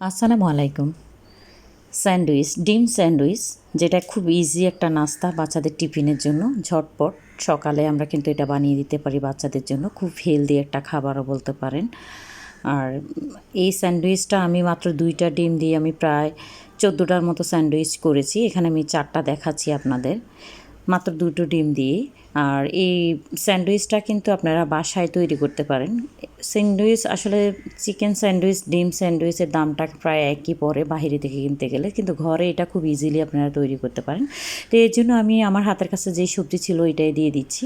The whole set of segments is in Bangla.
আসসালামু আলাইকুম। স্যান্ডউইচ, ডিম স্যান্ডউইচ, যেটা খুব ইজি একটা নাস্তা বাচ্চাদের টিফিনের জন্য ঝটপট। সকালে আমরা কিন্তু এটা বানিয়ে দিতে পারি বাচ্চাদের জন্য, খুব হেলদি একটা খাবারও বলতে পারেন। আর এই স্যান্ডউইচটা আমি মাত্র 2টা ডিম দিয়ে আমি প্রায় 14টার মতো স্যান্ডউইচ করেছি। এখানে আমি 4টা দেখাচ্ছি আপনাদের, মাত্র 2টো ডিম দিয়ে। আর এই স্যান্ডউইচটা কিন্তু আপনারা বাসায় তৈরি করতে পারেন। স্যান্ডউইচ আসলে চিকেন স্যান্ডউইচ, ডিম স্যান্ডউইচের দামটা প্রায় একই পড়ে বাইরে থেকে কিনতে গেলে, কিন্তু ঘরে এটা খুব ইজিলি আপনারা তৈরি করতে পারেন। তো এর জন্য আমি আমার হাতের কাছে যেই সবজি ছিল এটাই দিয়ে দিচ্ছি।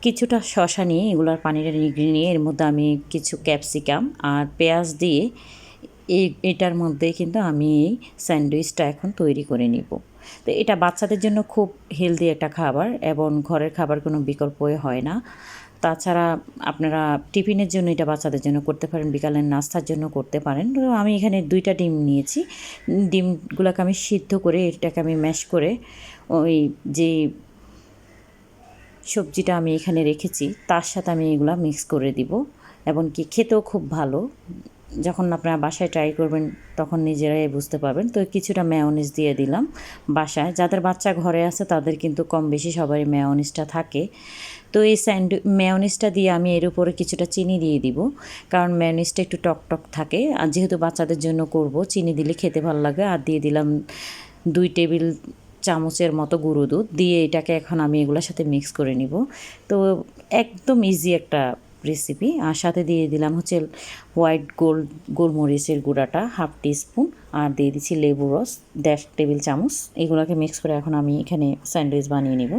কিছুটা শসা নিয়ে এগুলোর পানিটা নিগড়ে নিয়ে এর মধ্যে আমি কিছু ক্যাপসিকাম আর পেঁয়াজ দিয়ে এটার মধ্যে কিন্তু আমি এই স্যান্ডউইচটা এখন তৈরি করে নিব। তো এটা বাচ্চাদের জন্য খুব হেলদি একটা খাবার এবং ঘরের খাবার কোনো বিকল্পই হয় না। তাছাড়া আপনারা টিফিনের জন্য এটা বাচ্চাদের জন্য করতে পারেন, বিকালের নাস্তার জন্য করতে পারেন। তো আমি এখানে 2টা ডিম নিয়েছি। ডিমগুলোকে আমি সিদ্ধ করে এটাকে আমি ম্যাশ করে ওই যে সবজিটা আমি এখানে রেখেছি তার সাথে আমি এগুলা মিক্স করে দিব, এবং কি খেতেও খুব ভালো। যখন আপনারা বাসায় ট্রাই করবেন তখন নিজেরাই বুঝতে পারবেন। তো কিছুটা মেয়োনিজ দিয়ে দিলাম। বাসায় যাদের বাচ্চা ঘরে আছে তাদের কিন্তু কম বেশি সবারই মেয়োনিজটা থাকে। তো এই মেয়োনিজটা দিয়ে আমি এর উপরে কিছুটা চিনি দিয়ে দিব, কারণ মেয়োনিজটা একটু টক টক থাকে, আর যেহেতু বাচ্চাদের জন্য করব চিনি দিলে খেতে ভালো লাগে। আর দিয়ে দিলাম 2 টেবিল চামচের মতো গুঁড়ো দুধ দিয়ে এটাকে এখন আমি এগুলোর সাথে মিক্স করে নিব। তো একদম ইজি একটা রেসিপি। আর সাথে দিয়ে দিলাম হচ্ছে গোলমরিচের গুঁড়াটা 1/2 টিস্পুন, আর দিয়ে দিচ্ছি লেবু রস 1.5 টেবিল চামচ। এগুলোকে মিক্স করে এখন আমি এখানে স্যান্ডউইচ বানিয়ে নিব।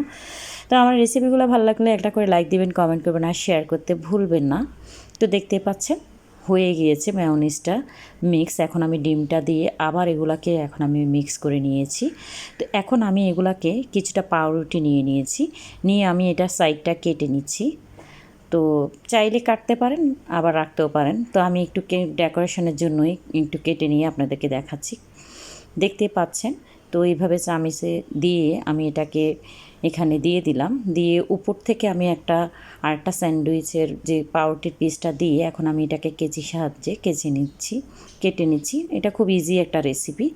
তো আমার রেসিপিগুলো ভালো লাগলে একটা করে লাইক দিবেন, কমেন্ট করবেন আর শেয়ার করতে ভুলবেন না। তো দেখতে পাচ্ছেন হয়ে গিয়েছে মেয়োনিজটা মিক্স। এখন আমি ডিমটা দিয়ে আবার এগুলাকে এখন আমি মিক্স করে নিয়েছি। তো এখন আমি এগুলাকে কিছুটা পাউরুটি নিয়ে নিয়েছি, নিয়ে আমি এটা সাইডটা কেটে নিচ্ছি। তো চাইলে কাটতে পারেন, আবার রাখতেও পারেন। তো আমি একটু ডেকোরেশনের জন্যই একটু কেটে নিয়ে আপনাদেরকে দেখাচ্ছি। দেখতে পাচ্ছেন। তো এইভাবে চামিচে দিয়ে আমি এটাকে এখানে দিয়ে দিলাম, দিয়ে উপর থেকে আমি আরেকটা স্যান্ডউইচের যে পাউরুটির পিসটা দিয়ে এখন আমি এটাকে কেচির সাহায্যে কেটে নিচ্ছি। এটা খুব ইজি একটা রেসিপি।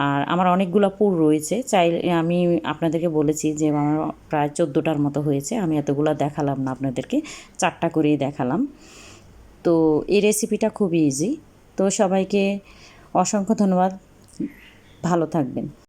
আর আমার অনেকগুলো পুর রয়েছে, চাইলে আমি আপনাদেরকে বলেছি যে আমার প্রায় 14টার মতো হয়েছে, আমি এতগুলো দেখালাম না আপনাদেরকে, 4টা করেই দেখালাম। তো এই রেসিপিটা খুবই ইজি। তো সবাইকে অসংখ্য ধন্যবাদ, ভালো থাকবেন।